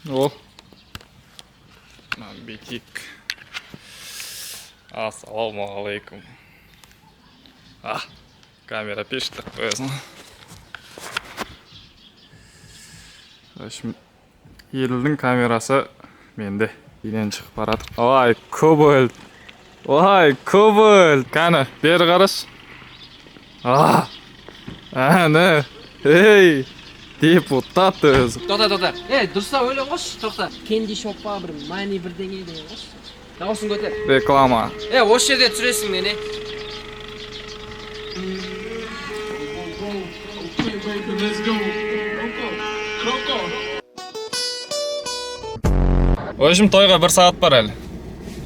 О. Бетик. Ассалаумағалейкум. Камера пишет қойсын. Елдің камерасы менде. Үйден шығып барады. Ой, кобальт. Ой, кобальт. Қаны, бері қараш. Әні. Ей, депутат өзі. Тоқта. Дұрыста ойлан қош, тоқта. Кенди шоппа бір мани бірдеңе деген қош. Дауысын көтер. Реклама. Осы жерде түсіресің мені. В общем, тойға 1 сағат бар әлі.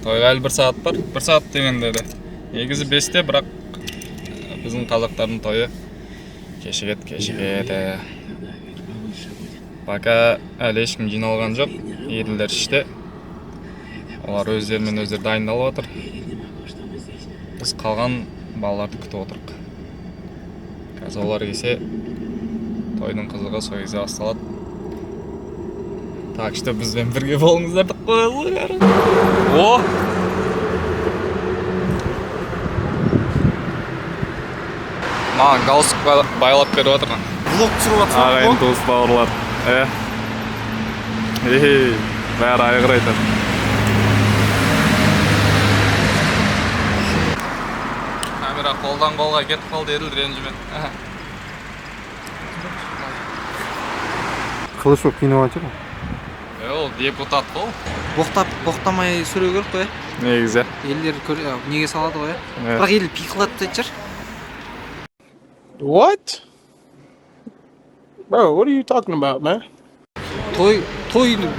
Тойға әлі 1 сағат бар. 1 сағат дегенде де. Негізі 5-те, бірақ біздің қазақтардың тойы кешігеді. Пока әлі ешкім жиналған жоқ. Еділдер іште. Олар өздерімен өздері дайындалып отыр. Біз қалған балаларды күтіп отырық. Қазір олар келсе, тойдың қызығы сол кезде басталады. Так что бізбен бірге болыңыздар деп қойылыңыздар. О! Маған галстук байлап беріп отырған. Влог түсіріп жатсың ғой? Ағайын туыс бауырлар. Бәрі айғыр айтады. Камера қолдан қолға кетіп қалды еділ ренжімен. Қылыш болып кино айтыр ғой? Ол депутат бол. Боқтамай сүре көріп қой. Негізі. Елдер неге салады ғой. Бірақ ел пиқылады дейді жар. What? Bro, what are you talking about, man? Той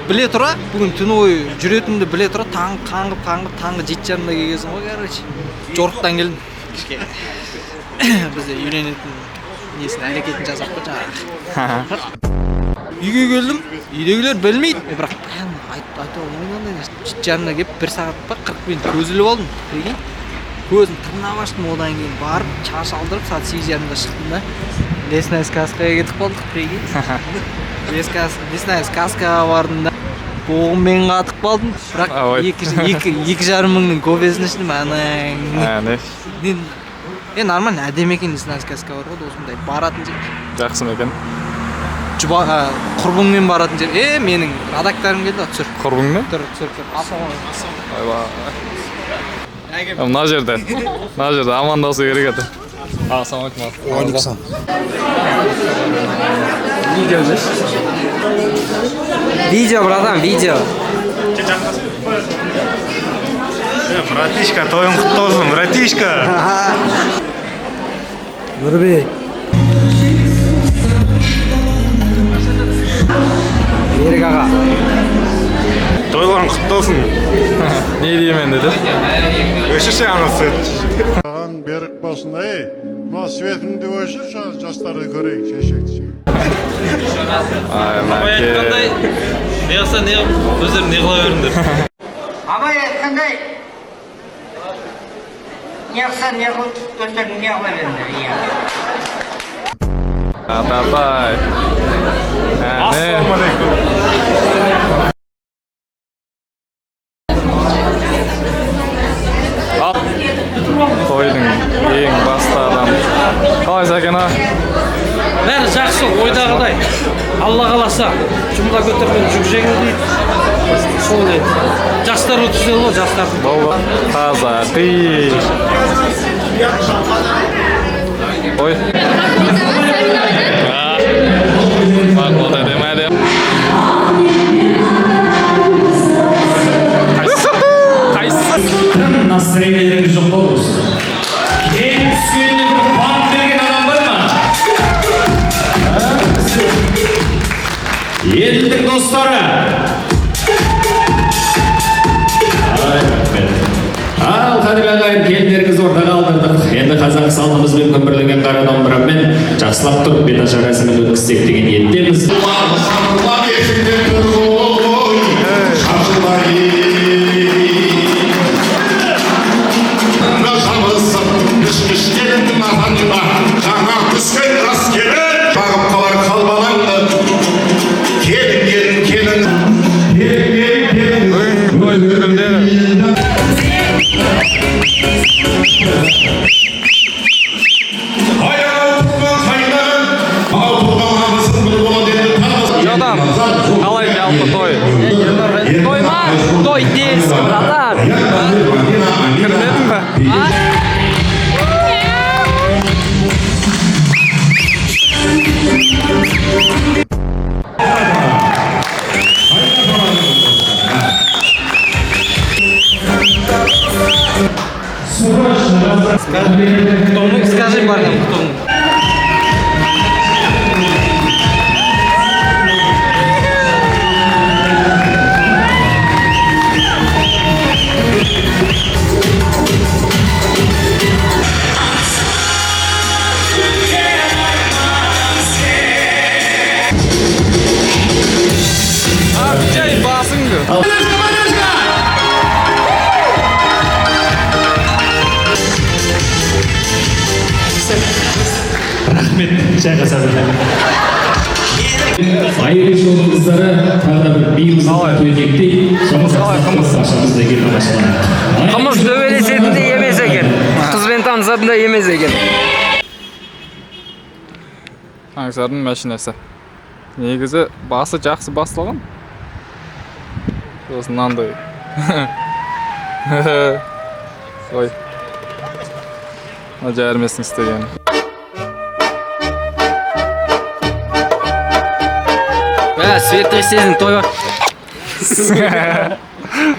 біле тұра, бүгін түні ой жүретінді біле тұра, таңғы 7:30-да келгенсің ғой, короче. Жорықтан келдім. Бізде үйленетін несін әрекетін жасап қой. Үйге келдім, үйдегілер білмейді. Бірақ айта алмайдан 7:30-да келіп 1 сағат па 40 минут көз іліп алдым. Көзін тырнап аштым, одан кейін барып, шаш алдырып, сағат 8:30-да шықтым да. Лесная сказкаға кетіп қалдық, прикинь. Лесная сказкаға бардым да. Боғыммен қатып қалдым, бірақ 2,5 мыңның көбесін іштім, нормально, әдемі екен Лесная сказка бар ғой, осындай баратын жер. Жақсы ма екен? Құрбыңмен баратын жер. Менің редакторым келді, түсір. Құрбыңмен? Түсір. Мына жерде амандасу керек еді. Ассалаумағалейкум. Видео, братан, видео. Братишка, тойың құтты болсын, братишка. Нұрбек. Берік аға. Тойларың құтты болсын. Не деймен деді? Өшірші анасы. Берік болсын, мына светіңді өшір, жастарды көрейік, шешекті. Абай айтқандай, неғылса өздері неғыла беріңдер. Абай айтқандай, неғылса өздері неғыла беріңдер. Атабай. Ассалаумағалейкум. Тойдың ең басты адамы. Қалай Сәкен а? Бәрі жақсы, ойдағыдай. Алла қаласа, жұмда көтерген жүк жеңіл дейді. Сол дейді. Жастар өткізеді ғой, жастар. Болды. Таза, Ой. Бақ болды демәді. Настроенияларыңыз жоқ болсын. Ең түскенде бір қуанып берген адам бар ма? Елдің достары. Ал қадір ағайын, келіндеріңіз ортаға алдырдық. Енді қазақ салтымызбен көмірлеген қара домбырамен жақсылап тұрып беташар рәсімін өткізсек деген ниеттеміз. Жаңа түскен әскері бағып қалар қалбалаңды келін Қалай жалпы той? Той ма? Той тез, братан. Кірмедің ба? Скажи парням, кто он. Жай басыңды. Рахмет, жайғаса айыры жолы қыздары тағы да бір биылымызды төйнектей ашамыз деген амашылар. Қымыз төбелесетін де емес екен. Қызбен танысатын да емес екен. Аңсардың машинасы. Негізі басы жақсы басталған. Сосын мынандай. Ой. Жармесін істеген. Светлый сезін тойға.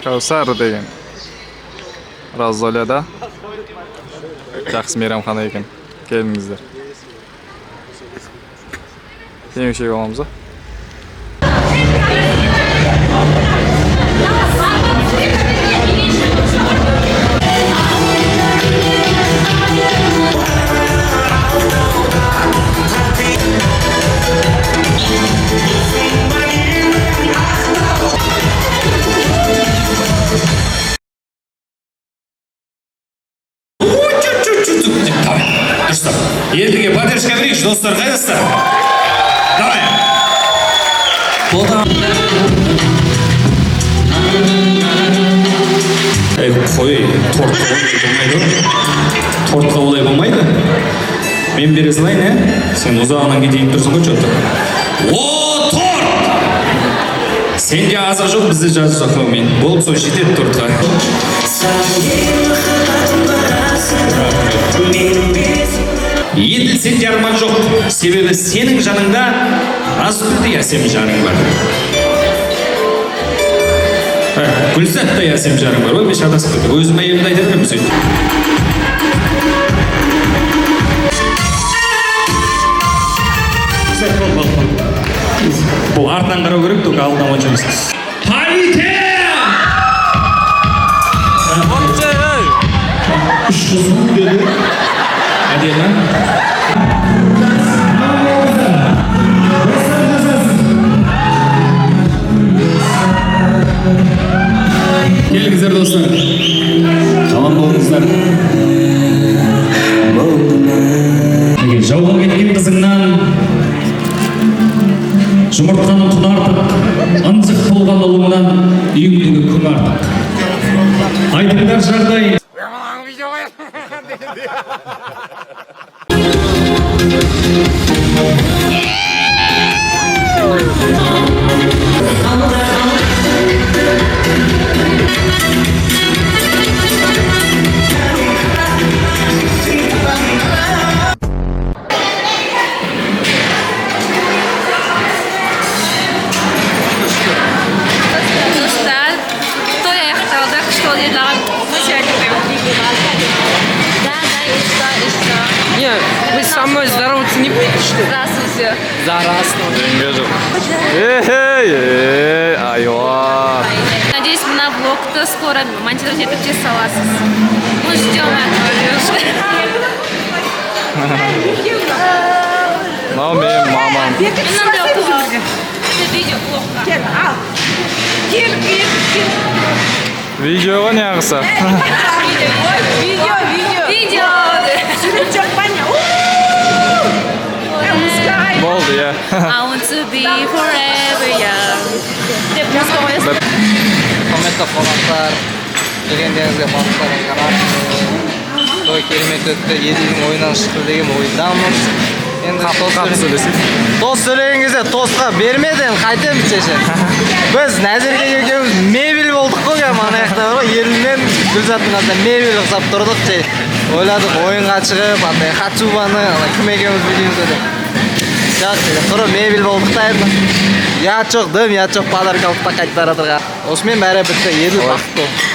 Каусар деген. Разоляда. Жақсы мейрамхана екен. Келіңіздер. Темешек аламыз ба? Елдіге поддержка берейікші, достар, қайдасыздар? Давай! Қой, тортқа олай болмайды. Мен бере салайын, сен ұзағынан кетейін тұрсың ғой, чөтті. О, торт! Сенде азық жоқ, бізді жазы жоқ, мен. Болып сол жетеді тортқа. Енді сенде арман жоқ, себебі сенің жаныңда Разгүлдей әсем жарың бар. Гүлзаттай әсем жарың бар, ой, мен шатасып кетті. Өзім әйелімді айтып жүрмін сөйтіп. Бұл артынан қарау керек, только алдынан онша емес. Үш қызым деді. Әдемі. Келіңіздер достар. Қалан болыңыздар. Жауға кеткен қызыңнан жұмыртқаның құны артық, ынжық болған ұлыңнан үйіңдегі күн артық. Айтыңдар жағдай. Вы со мной здороваться не будете, что ли? Здравствуйте. Эй, айва. Надеюсь, мы на влог-то скоро монтировать это все саласыз. Мы ждем этого. Мынау менің мамам. Это видео плохо. Видеоға не қылса? Видео. Болды, иә. I want to be forever young. Деп музыка қоясың. Құрметті қонақтар, келгендеріңізге қонақтар той керемет өтті, елдің ойынан шықты деген ойдамыз. Қапы сөйлесейік. Тост сөйлеген кезде тостқа бермеді, енді қайтеміз шеше. Біз Нәзерге екеуміз мебель болдық қой, ана жақта бар ғой, Ерлінмен Гүлзаттың қасында мебель ұқсап тұрдық ше. Ойладық ойынға шығып, андай Хачубаны, кім екеуміз білеміз деп. Жоқ, тұрып мебель болдық та енді. Я жоқ, подарка алып та қайтып бара жатырған. Осымен бәрі бітті, Еділ бақытты.